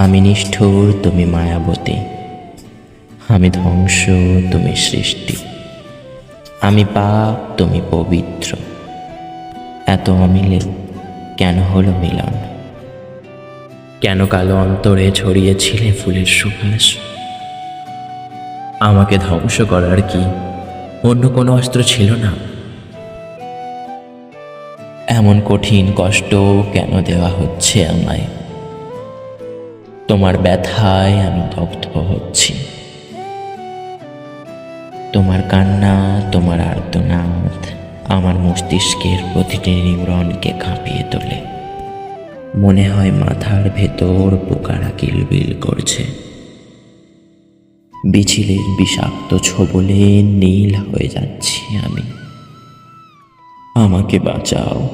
আমি নিষ্ঠুর, তুমি মায়াবতী। আমি ধ্বংস, তুমি সৃষ্টি। আমি পাপ, তুমি পবিত্র। এত অমিলে কেন হলো মিলন? কেন কালো অন্তরে ছড়িয়েছিলে ফুলের সুবাস? আমাকে ধ্বংস করার কি অন্য কোনো অস্ত্র ছিল না? এমন কঠিন কষ্ট কেন দেওয়া হচ্ছে আমায়? তোমার ব্যথায় আমি দগ্ধ হচ্ছি। তোমার কান্না, তোমার আর্তনাদ আমার মস্তিষ্কের প্রতিটি নিউরনকে কাঁপিয়ে তোলে। মনে হয় মাথার ভেতর পোকারা কিলবিল করছে। বিছিলের বিষাক্ত ছোবলে নীল হয়ে যাচ্ছি আমি। আমাকে বাঁচাও।